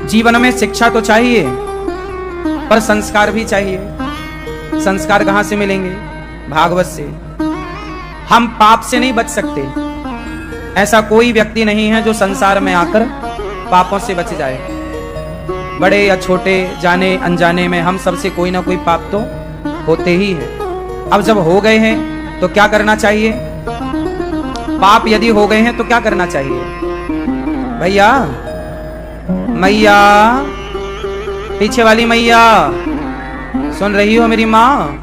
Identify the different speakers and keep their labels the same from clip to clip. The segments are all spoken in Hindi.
Speaker 1: जीवन में शिक्षा तो चाहिए, पर संस्कार भी चाहिए। संस्कार कहां से मिलेंगे? भागवत से। हम पाप से नहीं बच सकते। ऐसा कोई व्यक्ति नहीं है जो संसार में आकर पापों से बच जाए। बड़े या छोटे, जाने अनजाने में हम सबसे कोई ना कोई पाप तो होते ही है। अब जब हो गए हैं तो क्या करना चाहिए? पाप यदि हो गए हैं तो क्या करना चाहिए? भैया, मैया, पीछे वाली मैया, सुन रही हो मेरी माँ?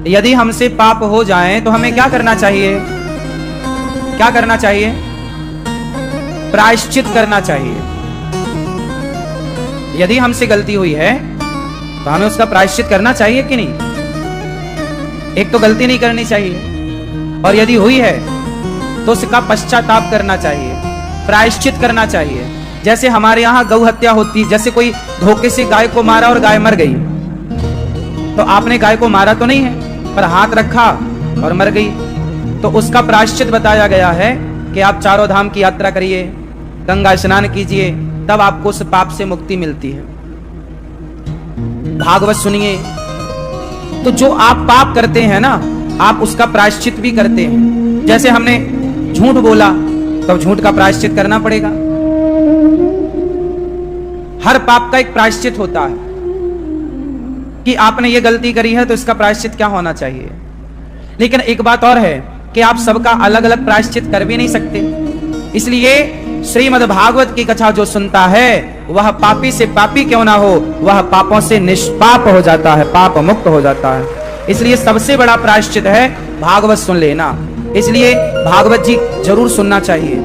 Speaker 1: यदि हमसे पाप हो जाएं तो हमें क्या करना चाहिए? क्या करना चाहिए? प्रायश्चित करना चाहिए। यदि हमसे गलती हुई है तो हमें उसका प्रायश्चित करना चाहिए कि नहीं? एक तो गलती नहीं करनी चाहिए, और यदि हुई है तो उसका पश्चाताप करना चाहिए, प्रायश्चित करना चाहिए। जैसे हमारे यहाँ गौ हत्या होती, जैसे कोई धोखे से गाय को मारा और गाय मर गई, तो आपने गाय को मारा तो नहीं है, पर हाथ रखा और मर गई, तो उसका प्रायश्चित बताया गया है कि आप चारों धाम की यात्रा करिए, गंगा स्नान कीजिए, तब आपको उस पाप से मुक्ति मिलती है। भागवत सुनिए, तो जो आप पाप करते हैं ना, आप उसका प्रायश्चित भी करते हैं। जैसे हमने झूठ बोला तो झूठ का प्रायश्चित करना पड़ेगा। हर पाप का एक प्रायश्चित होता है कि आपने ये गलती करी है तो इसका प्रायश्चित क्या होना चाहिए। लेकिन एक बात और है कि आप सबका अलग अलग प्रायश्चित कर भी नहीं सकते। इसलिए श्रीमद् भागवत की कथा जो सुनता है वह पापी से पापी क्यों ना हो, वह पापों से निष्पाप हो जाता है, पाप मुक्त हो जाता है। इसलिए सबसे बड़ा प्रायश्चित है भागवत सुन लेना। इसलिए भागवत जी जरूर सुनना चाहिए।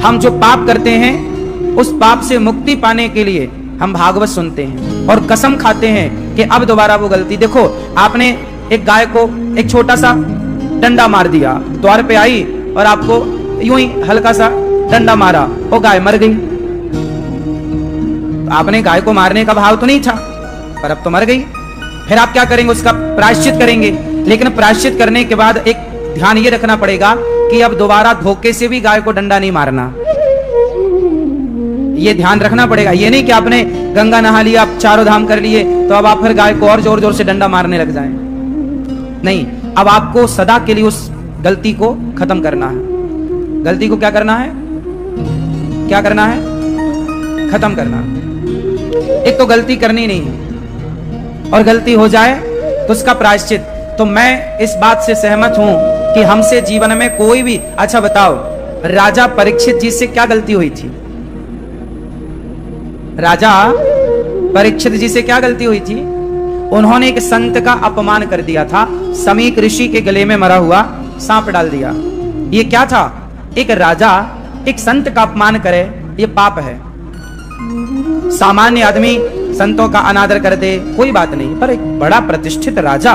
Speaker 1: हम जो पाप करते हैं उस पाप से मुक्ति पाने के लिए हम भागवत सुनते हैं और कसम खाते हैं कि अब दोबारा वो गलती। देखो, आपने एक गाय को एक छोटा सा डंडा मार दिया, द्वार पे आई और आपको यूं ही हल्का सा डंडा मारा, वो गाय मर गई। तो आपने गाय को मारने का भाव तो नहीं था, पर अब तो मर गई। फिर आप क्या करेंगे? उसका प्रायश्चित करेंगे। लेकिन प्रायश्चित करने के बाद एक ध्यान ये रखना पड़ेगा कि अब दोबारा धोखे से भी गाय को डंडा नहीं मारना। ये ध्यान रखना पड़ेगा। ये नहीं कि आपने गंगा नहा लिया, आप चारों धाम कर लिए, तो अब आप फिर गाय को और जोर जोर से डंडा मारने लग जाएं। नहीं, अब आपको सदा के लिए उस गलती को खत्म करना है। गलती को क्या करना है? क्या करना है? खत्म करना। एक तो गलती करनी नहीं है, और गलती हो जाए तो उसका प्रायश्चित। तो मैं इस बात से सहमत हूं कि हमसे जीवन में कोई भी, अच्छा बताओ, राजा परीक्षित जी से क्या गलती हुई थी? राजा परीक्षित जी से क्या गलती हुई थी? उन्होंने एक संत का अपमान कर दिया था। समीक ऋषि के गले में मरा हुआ सांप डाल दिया। ये क्या था? एक राजा एक संत का अपमान करे, ये पाप है। सामान्य आदमी संतों का अनादर कर दे, कोई बात नहीं, पर एक बड़ा प्रतिष्ठित राजा,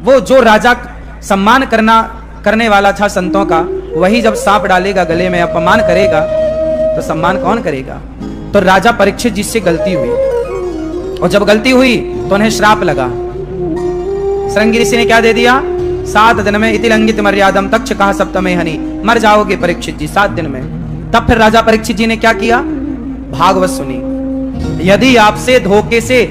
Speaker 1: वो जो राजा सम्मान करने वाला था संतों का, वही जब सांप डालेगा गले में, अपमान करेगा, तो सम्मान कौन करेगा? तो राजा परीक्षित जी से गलती हुई, और जब गलती हुई तो उन्हें श्राप लगा। श्रृंगी ऋषि ने क्या दे दिया? 7 दिन में इति लंघित मर्यादम तक्ष कहा सप्तमे हनि, मर जाओगे परीक्षित जी 7 दिन में। तब फिर राजा परीक्षित जी ने क्या किया? भागवत सुनी। यदि आपसे धोखे से,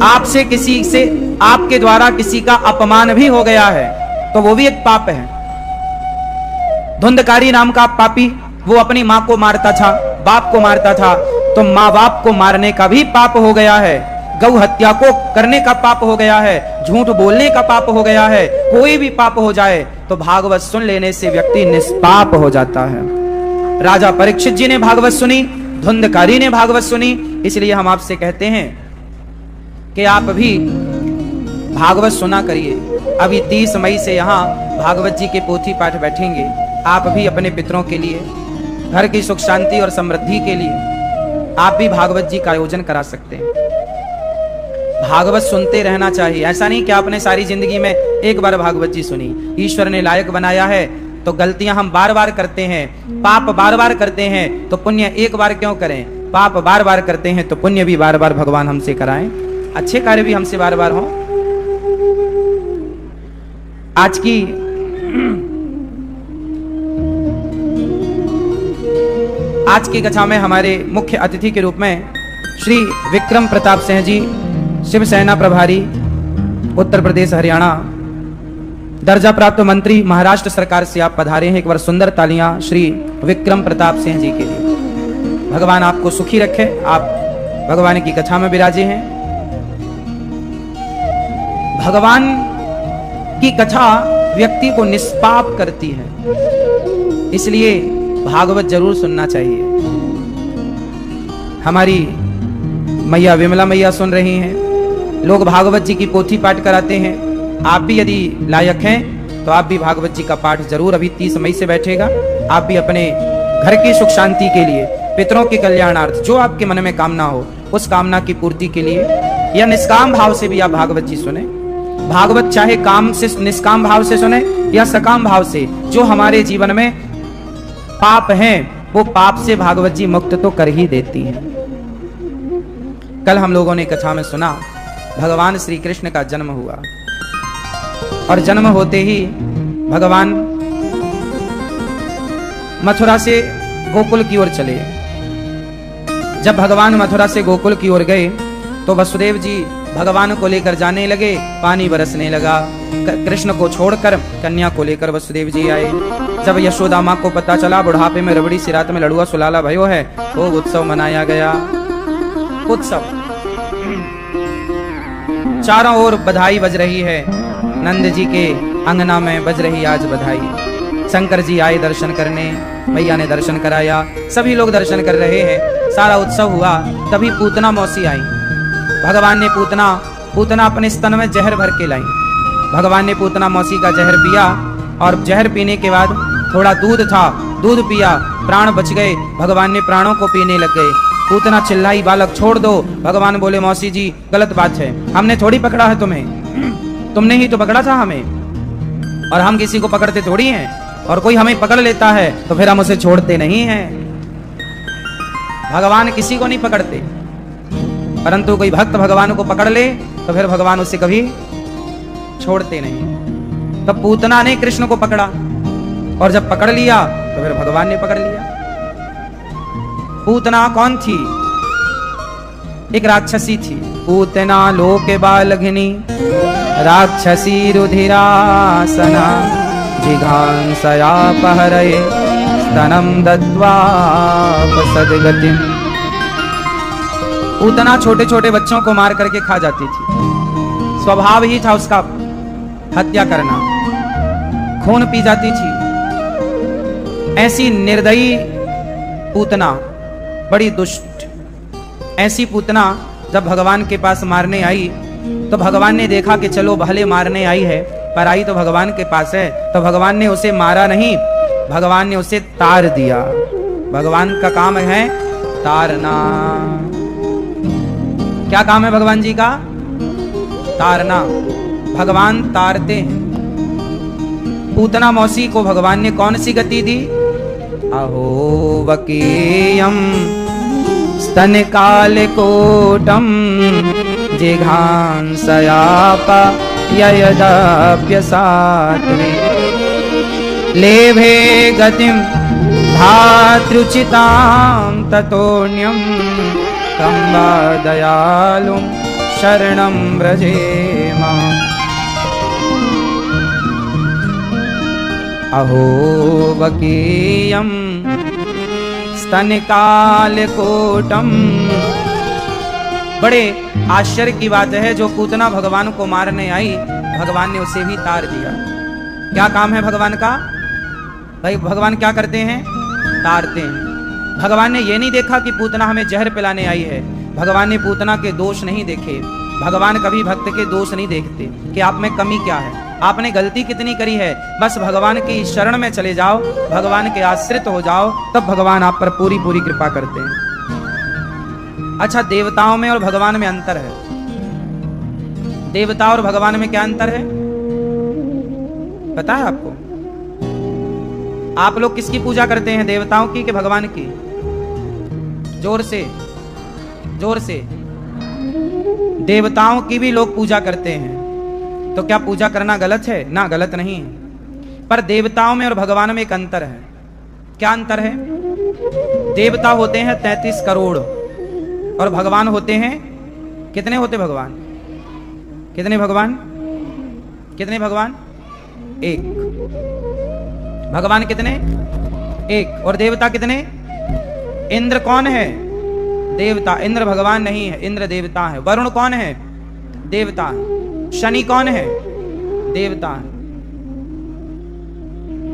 Speaker 1: आपसे किसी से, आपके द्वारा किसी का अपमान भी हो गया है तो वो भी एक पाप है। धुंधकारी नाम का पापी, वो अपनी मां को मारता था, बाप को मारता था, तो माँ बाप को मारने का भी पाप हो गया है। गौ हत्या को करने का पाप हो गया है, झूठ बोलने का पाप हो गया है। कोई भी पाप हो जाए तो भागवत सुन लेने से व्यक्ति निष्पाप हो जाता है। राजा परीक्षित जी ने भागवत सुनी, धुंधकारी ने भागवत सुनी। इसलिए हम आपसे कहते हैं कि आप भी भागवत सुना करिए। अभी 30 मई से यहाँ भागवत जी के पोथी पाठ बैठेंगे। आप भी अपने पितरों के लिए, घर की सुख शांति और समृद्धि के लिए आप भी भागवत जी का आयोजन करा सकते हैं। भागवत सुनते रहना चाहिए। ऐसा नहीं कि आपने सारी जिंदगी में एक बार भागवत जी सुनी। ईश्वर ने लायक बनाया है तो गलतियां हम बार बार करते हैं, पाप बार बार करते हैं, तो पुण्य एक बार क्यों करें? पाप बार बार करते हैं तो पुण्य भी बार बार भगवान हमसे कराएं, अच्छे कार्य भी हमसे बार बार हों। आज की आज की कथा में हमारे मुख्य अतिथि के रूप में श्री विक्रम प्रताप सिंह जी, शिवसेना प्रभारी, उत्तर प्रदेश हरियाणा, दर्जा प्राप्त मंत्री, महाराष्ट्र सरकार से आप पधारे हैं। एक बार सुंदर तालियां श्री विक्रम प्रताप सिंह जी के लिए। भगवान आपको सुखी रखे। आप भगवान की कथा में विराजे हैं। भगवान की कथा व्यक्ति को निष्पाप करती है, इसलिए भागवत जरूर सुनना चाहिए। हमारी मैया विमला मैया सुन रही हैं। लोग भागवत जी की पोथी पाठ कराते हैं। आप भी यदि लायक हैं तो आप भी भागवत जी का पाठ जरूर, अभी 30 मई से बैठेगा। आप भी अपने घर की सुख शांति के लिए, पितरों के कल्याणार्थ, जो आपके मन में कामना हो उस कामना की पूर्ति के लिए या निष्काम भाव से भी आप भागवत जी सुने। भागवत चाहे काम से, निष्काम भाव से सुने या सकाम भाव से, जो हमारे जीवन में पाप हैं वो पाप से भागवत जी मुक्त तो कर ही देती हैं। कल हम लोगों ने कथा में सुना भगवान श्री कृष्ण का जन्म हुआ और जन्म होते ही भगवान मथुरा से गोकुल की ओर चले। जब भगवान मथुरा से गोकुल की ओर गए तो वसुदेव जी भगवान को लेकर जाने लगे। पानी बरसने लगा। कृष्ण को छोड़कर कन्या को लेकर वसुदेव जी आए। जब यशोदा माँ को पता चला बुढ़ापे में रबड़ी सी रात में लड़ुआ सुलाला भयो है, तो उत्सव मनाया गया। उत्सव, चारों ओर बधाई बज रही है। नंद जी के अंगना में बज रही आज बधाई। शंकर जी आए दर्शन करने, मैया ने दर्शन कराया, सभी लोग दर्शन कर रहे हैं। सारा उत्सव हुआ। तभी पूतना मौसी आई। भगवान ने पूतना अपने स्तन में जहर भर के लाई। भगवान ने पूतना मौसी का जहर पिया और जहर पीने के बाद थोड़ा दूध था, दूध पिया, प्राण बच गए। भगवान ने प्राणों को पीने लग गए। पूतना चिल्लाई, बालक छोड़ दो। भगवान बोले, मौसी जी गलत बात है, हमने थोड़ी पकड़ा है तुम्हें, तुमने ही तो पकड़ा था हमें, और हम किसी को पकड़ते थोड़ी हैं। और कोई हमें पकड़ लेता है तो फिर हम उसे छोड़ते नहीं हैं। भगवान किसी को नहीं पकड़ते, परंतु कोई भक्त भगवान को पकड़ ले तो फिर भगवान उसे कभी छोड़ते नहीं। तब पूतना ने कृष्ण को पकड़ा और जब पकड़ लिया तो फिर भगवान ने पकड़ लिया। पूतना कौन थी? एक राक्षसी थी। पूतना लोके बालघिनी राक्षसी रुधिरासना जिघांसया पहरये स्तनम दत्वा सदगतिम। पूतना छोटे छोटे बच्चों को मार करके खा जाती थी। स्वभाव ही था उसका हत्या करना, खून पी जाती थी। ऐसी निर्दयी पूतना, बड़ी दुष्ट ऐसी पूतना जब भगवान के पास मारने आई तो भगवान ने देखा कि चलो भले मारने आई है, पर आई तो भगवान के पास है, तो भगवान ने उसे मारा नहीं, भगवान ने उसे तार दिया। भगवान का काम है तारना। क्या काम है भगवान जी का? तारना। भगवान तारते हैं। पूतना मौसी को भगवान ने कौन सी गति दी? अहो वकीयम स्तन कालकोटम जिघांसयाप ययदाप्यसात्वे लेभे गतिम धातृचितां ततोऽन्यं तं वा दयालुं शरणं व्रजेम। अहो वकीयम स्तनकालकोटम। बड़े आश्चर्य की बात है, जो पूतना भगवान को मारने आई भगवान ने उसे भी तार दिया। क्या काम है भगवान का? भाई भगवान क्या करते हैं? तारते हैं। भगवान ने ये नहीं देखा कि पूतना हमें जहर पिलाने आई है। भगवान ने पूतना के दोष नहीं देखे। भगवान कभी भक्त के दोष नहीं देखते कि आप में कमी क्या है, आपने गलती कितनी करी है। बस भगवान की शरण में चले जाओ, भगवान के आश्रित हो जाओ, तब भगवान आप पर पूरी पूरी कृपा करते हैं। अच्छा, देवताओं में और भगवान में अंतर है। देवता और भगवान में क्या अंतर है पता है आपको? आप लोग किसकी पूजा करते हैं, देवताओं की कि भगवान की? जोर से, जोर से। देवताओं की भी लोग पूजा करते हैं, तो क्या पूजा करना गलत है? ना, गलत नहीं है। पर देवताओं में और भगवान में एक अंतर है। क्या अंतर है? देवता होते हैं 33 करोड़ और भगवान होते हैं कितने होते भगवान? कितने भगवान? कितने भगवान? एक। भगवान कितने? एक। और देवता कितने? इंद्र कौन है? देवता। इंद्र भगवान नहीं है, इंद्र देवता है। वरुण कौन है? देवता है। शनि कौन है? देवता है।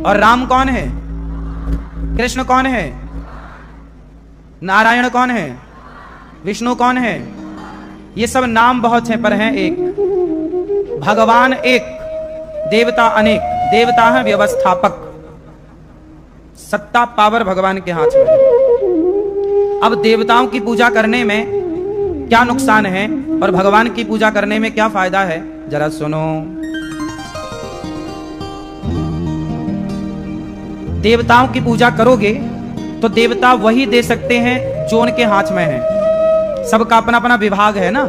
Speaker 1: और राम कौन है? कृष्ण कौन है? नारायण कौन है? विष्णु कौन है? ये सब नाम बहुत हैं पर हैं एक। भगवान एक, देवता अनेक। देवता है व्यवस्थापक, सत्ता पावर भगवान के हाथ में है। अब देवताओं की पूजा करने में क्या नुकसान है और भगवान की पूजा करने में क्या फायदा है, जरा सुनो। देवताओं की पूजा करोगे तो देवता वही दे सकते हैं जो उनके हाथ में है। सबका अपना अपना विभाग है ना।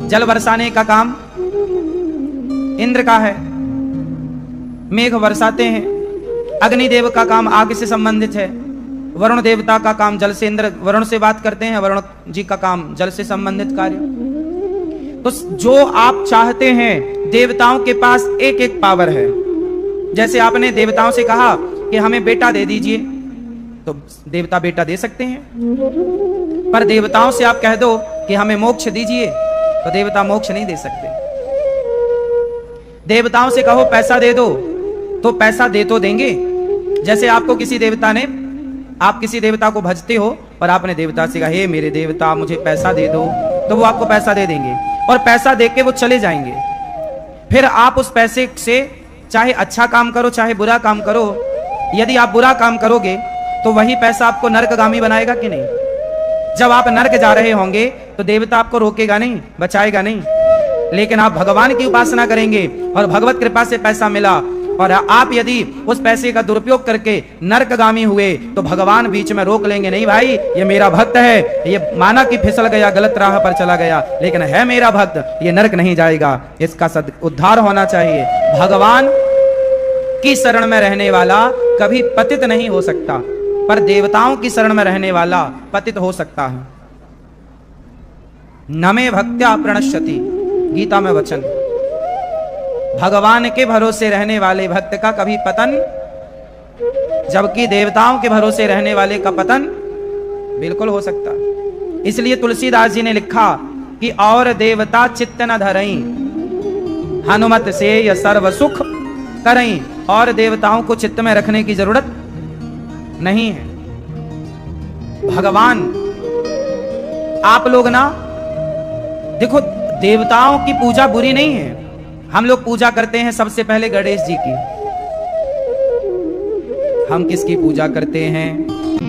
Speaker 1: जल बरसाने का काम इंद्र का है, मेघ बरसाते हैं। अग्निदेव का काम आग से संबंधित है। वरुण देवता का काम जल से, इंद्र वरुण से बात करते हैं, वरुण जी का काम जल से संबंधित कार्य। तो जो आप चाहते हैं, देवताओं के पास एक एक पावर है। जैसे आपने देवताओं से कहा कि हमें बेटा दे दीजिए, तो देवता बेटा दे सकते हैं। पर देवताओं से आप कह दो कि हमें मोक्ष दीजिए, तो देवता मोक्ष नहीं दे सकते। देवताओं से कहो पैसा दे दो, तो पैसा दे तो देंगे। जैसे आपको किसी देवता ने, आप किसी देवता को भजते हो और आपने देवता से कहा हे मेरे देवता मुझे पैसा दे दो, तो वो आपको पैसा दे देंगे और पैसा दे के वो चले जाएंगे। फिर आप उस पैसे से चाहे अच्छा काम करो चाहे बुरा काम करो, यदि आप बुरा काम करोगे तो वही पैसा आपको नरकगामी बनाएगा कि नहीं? जब आप नरक जा रहे होंगे तो देवता आपको रोकेगा नहीं, बचाएगा नहीं। लेकिन आप भगवान की उपासना करेंगे और भगवत कृपा से पैसा मिला और आप यदि उस पैसे का दुरुपयोग करके नरकगामी हुए तो भगवान बीच में रोक लेंगे, नहीं भाई ये मेरा भक्त है, ये माना कि फिसल गया, गलत राह पर चला गया, लेकिन है मेरा भक्त, ये नरक नहीं जाएगा, इसका उद्धार होना चाहिए। भगवान की शरण में रहने वाला कभी पतित नहीं हो सकता, पर देवताओं की शरण में रहने वाला पतित हो सकता है। नमे भक्त्या प्रणश्यति, गीता में वचन। भगवान के भरोसे रहने वाले भक्त का कभी पतन, जबकि देवताओं के भरोसे रहने वाले का पतन बिल्कुल हो सकता है। इसलिए तुलसीदास जी ने लिखा कि और देवता चित्त न धरई, हनुमत से यह सर्व सुख करई। और देवताओं को चित्त में रखने की जरूरत नहीं है। भगवान, आप लोग ना देखो, देवताओं की पूजा बुरी नहीं है। हम लोग पूजा करते हैं सबसे पहले गणेश जी की। हम किसकी पूजा करते हैं?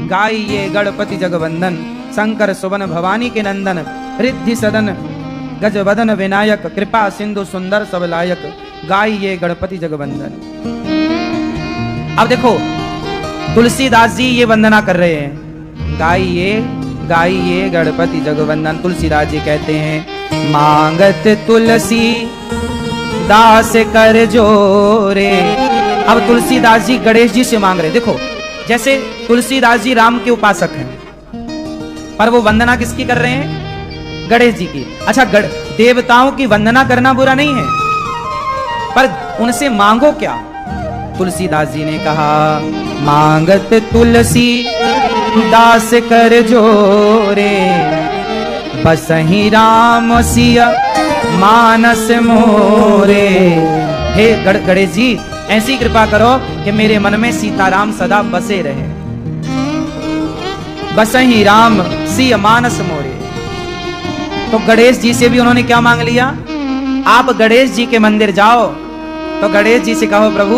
Speaker 1: गाइए गणपति जगवंदन, शंकर सुवन भवानी के नंदन, रिद्धि सदन गजवदन विनायक, कृपा सिंधु सुंदर सब लायक, गाइए गणपति जगवंदन। अब देखो तुलसीदास जी ये वंदना कर रहे हैं, गाइए गाइए गणपति जगवंदन। तुलसीदास जी कहते हैं मांगत तुलसी दास कर जोरे। अब तुलसीदास जी गणेश जी से मांग रहे। देखो जैसे तुलसीदास जी राम के उपासक हैं, पर वो वंदना किसकी कर रहे हैं? गणेश जी की। अच्छा, देवताओं की वंदना करना बुरा नहीं है, पर उनसे मांगो क्या? तुलसीदास जी ने कहा मांगत तुलसी दास कर जोरे, बसहि राम सिया मानस मोरे। हे गणेश जी, ऐसी कृपा करो कि मेरे मन में सीताराम सदा बसे रहे। बसहि राम सिया मानस मोरे। तो गणेश जी से भी उन्होंने क्या मांग लिया? आप गणेश जी के मंदिर जाओ तो गणेश जी से कहो प्रभु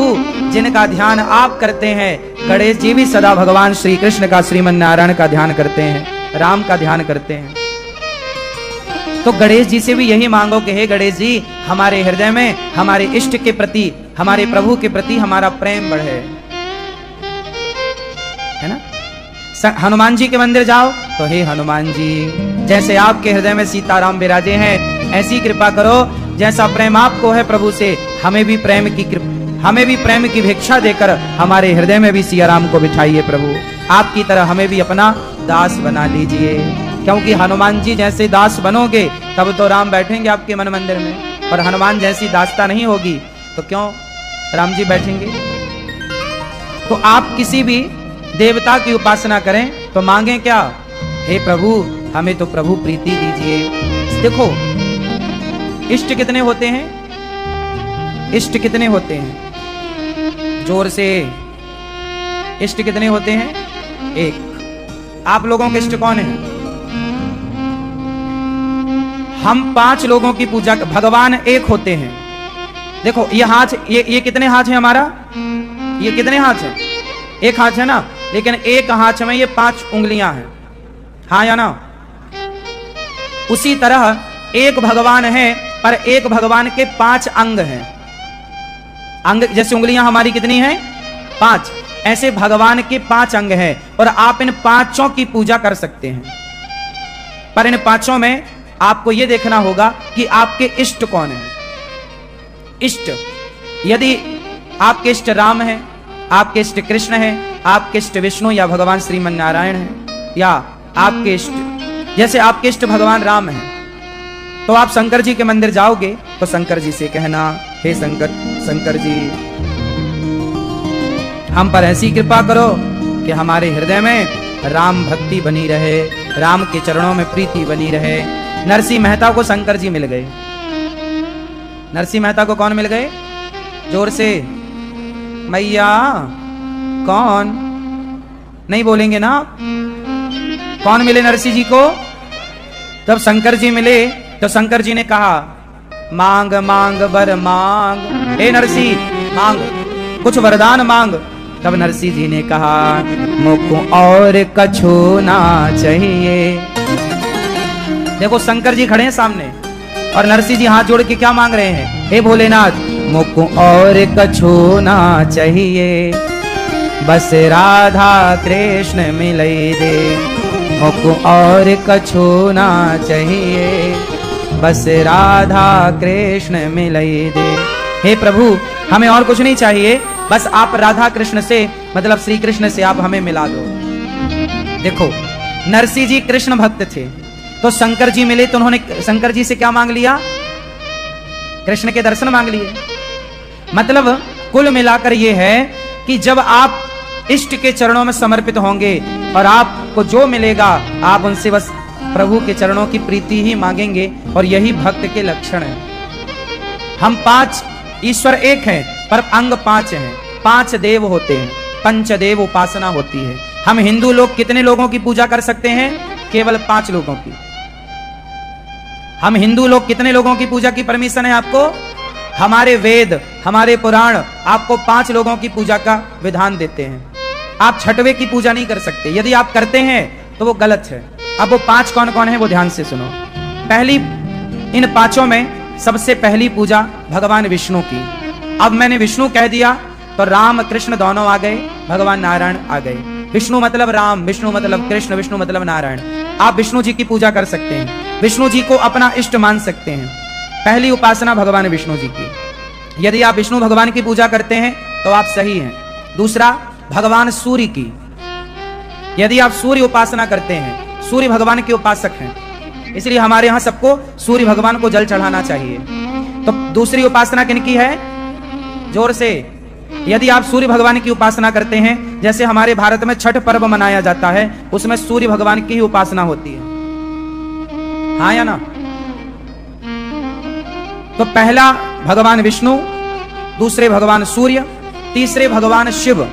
Speaker 1: जिनका ध्यान आप करते हैं, गणेश जी भी सदा भगवान श्री कृष्ण का, श्रीमन नारायण का ध्यान करते हैं, राम का ध्यान करते हैं। तो गणेश जी से भी यही मांगो कि हे गणेश जी, हमारे हृदय में हमारे इष्ट के प्रति, हमारे प्रभु के प्रति हमारा प्रेम बढ़े, है ना। हनुमान जी के मंदिर जाओ तो हे हनुमान जी, जैसे आपके हृदय में सीताराम विराजे हैं, ऐसी कृपा करो, जैसा प्रेम आपको है प्रभु से, हमें भी प्रेम की हमें भी प्रेम की भिक्षा देकर हमारे हृदय में भी सिया राम को बिठाइए प्रभु। आपकी तरह हमें भी अपना दास बना लीजिए, क्योंकि हनुमान जी जैसे दास बनोगे तब तो राम बैठेंगे आपके मन मंदिर में, और हनुमान जैसी दासता नहीं होगी तो क्यों राम जी बैठेंगे। तो आप किसी भी देवता की उपासना करें तो मांगे क्या, हे प्रभु हमें तो प्रभु प्रीति दीजिए। देखो इष्ट कितने होते हैं, इष्ट कितने होते हैं, जोर से, इष्ट कितने होते हैं, एक। आप लोगों के इष्ट कौन है? हम 5 लोगों की पूजा, भगवान एक होते हैं। देखो ये हाथ, ये कितने हाथ है हमारा, ये कितने हाथ है, एक हाथ है ना, लेकिन एक हाथ में ये 5 उंगलियां हैं, हाँ या ना। उसी तरह एक भगवान है पर एक भगवान के 5 अंग हैं। अंग जैसे उंगलियां हमारी कितनी हैं, 5, ऐसे भगवान के 5 अंग हैं, और आप इन 5 की पूजा कर सकते हैं। पर इन 5 में आपको यह देखना होगा कि आपके इष्ट कौन है। इष्ट, यदि आपके इष्ट राम है, आपके इष्ट कृष्ण है, आपके इष्ट विष्णु या भगवान श्रीमन नारायण है, या आपके इष्ट, जैसे आपके इष्ट भगवान राम है, तो आप शंकर जी के मंदिर जाओगे तो शंकर जी से कहना, हे शंकर, शंकर जी हम पर ऐसी कृपा करो कि हमारे हृदय में राम भक्ति बनी रहे, राम के चरणों में प्रीति बनी रहे। नरसिंह मेहता को शंकर जी मिल गए। नरसिंह मेहता को कौन मिल गए, जोर से, मैया कौन, नहीं बोलेंगे ना, कौन मिले नरसिंह जी को? तब शंकर जी मिले तो शंकर जी ने कहा, मांग मांग वर मांग, हे नरसिंह मांग, कुछ वरदान मांग। तब नरसिंह जी ने कहा, मुझको और कछु ना चाहिए। देखो शंकर जी खड़े हैं सामने और नरसिंह जी हाथ जोड़ के क्या मांग रहे हैं, हे भोलेनाथ मुझको और कछु ना चाहिए, बस राधा कृष्ण मिलई दे, मुझको और कछु ना चाहिए, बस राधा कृष्ण मिलई दे। हे प्रभु हमें और कुछ नहीं चाहिए, बस आप राधा कृष्ण से, मतलब श्री कृष्ण से आप हमें मिला दो। देखो नरसिंह जी कृष्ण भक्त थे, तो शंकर जी मिले तो उन्होंने शंकर जी से क्या मांग लिया, कृष्ण के दर्शन मांग लिए। मतलब कुल मिलाकर यह है कि जब आप इष्ट के चरणों में समर्पित होंगे और आपको जो मिलेगा आप उनसे बस प्रभु के चरणों की प्रीति ही मांगेंगे, और यही भक्त के लक्षण है। हम 5, ईश्वर एक है पर अंग 5 हैं, 5 देव होते हैं, पंचदेव उपासना होती है। हम हिंदू लोग कितने लोगों की पूजा कर सकते हैं, केवल 5 लोगों की। हम हिंदू लोग कितने लोगों की पूजा की परमिशन है आपको, हमारे वेद, हमारे पुराण आपको 5 लोगों की पूजा का विधान देते हैं। आप 6वें की पूजा नहीं कर सकते, यदि आप करते हैं तो वो गलत है। अब वो 5 कौन कौन है वो ध्यान से सुनो। पहली, इन 5 में सबसे पहली पूजा भगवान विष्णु की। अब मैंने विष्णु कह दिया तो राम कृष्ण दोनों आ गए, भगवान नारायण आ गए। विष्णु मतलब राम, विष्णु मतलब कृष्ण, विष्णु मतलब नारायण। आप विष्णु जी की पूजा कर सकते हैं, विष्णु जी को अपना इष्ट मान सकते हैं। पहली उपासना भगवान विष्णु जी की। यदि आप विष्णु भगवान की पूजा करते हैं तो आप सही हैं। दूसरा भगवान सूर्य की, यदि आप सूर्य उपासना करते हैं, सूर्य भगवान के उपासक हैं, इसलिए हमारे यहां सबको सूर्य भगवान को जल चढ़ाना चाहिए। तो दूसरी उपासना किनकी है, जोर से, यदि आप सूर्य भगवान की उपासना करते हैं, जैसे हमारे भारत में छठ पर्व मनाया जाता है, उसमें सूर्य भगवान की ही उपासना होती है, हाँ या ना। तो पहला भगवान विष्णु, दूसरे भगवान सूर्य, तीसरे भगवान शिव,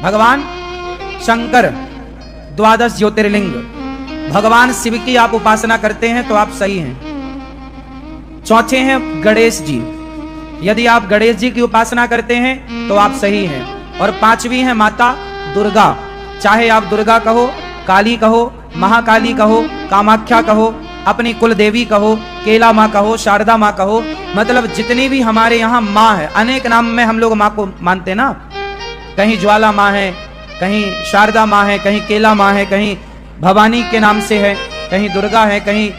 Speaker 1: भगवान शंकर, 12 ज्योतिर्लिंग। भगवान शिव की आप उपासना करते हैं तो आप सही हैं। चौथे हैं गणेश जी, यदि आप गणेश जी की उपासना करते हैं तो आप सही हैं। और 5वीं है माता दुर्गा, चाहे आप दुर्गा कहो, काली कहो, महाकाली कहो, कामाख्या कहो, अपनी कुल देवी कहो, केला माँ कहो, शारदा माँ कहो, मतलब जितनी भी हमारे यहाँ माँ है, अनेक नाम में हम लोग माँ को मानते ना, कहीं ज्वाला माँ है, कहीं शारदा माँ है, कहीं केला माँ है, कहीं भवानी के नाम से है, कहीं दुर्गा है, कहीं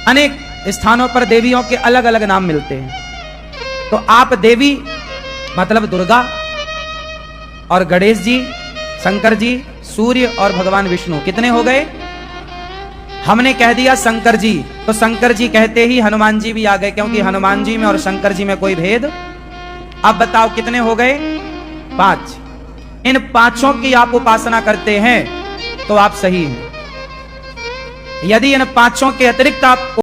Speaker 1: अनेक स्थानों पर देवियों के अलग अलग नाम मिलते हैं। तो आप देवी मतलब दुर्गा और गणेश जी, शंकर जी, सूर्य और भगवान विष्णु, कितने हो गए? हमने कह दिया शंकर जी, तो शंकर जी कहते ही हनुमान जी भी आ गए, क्योंकि हनुमान जी में और शंकर जी में कोई भेद। अब बताओ कितने हो गए? 5। इन 5 की आप उपासना करते हैं तो आप सही हैं। यदि इन 5 के अतिरिक्त आप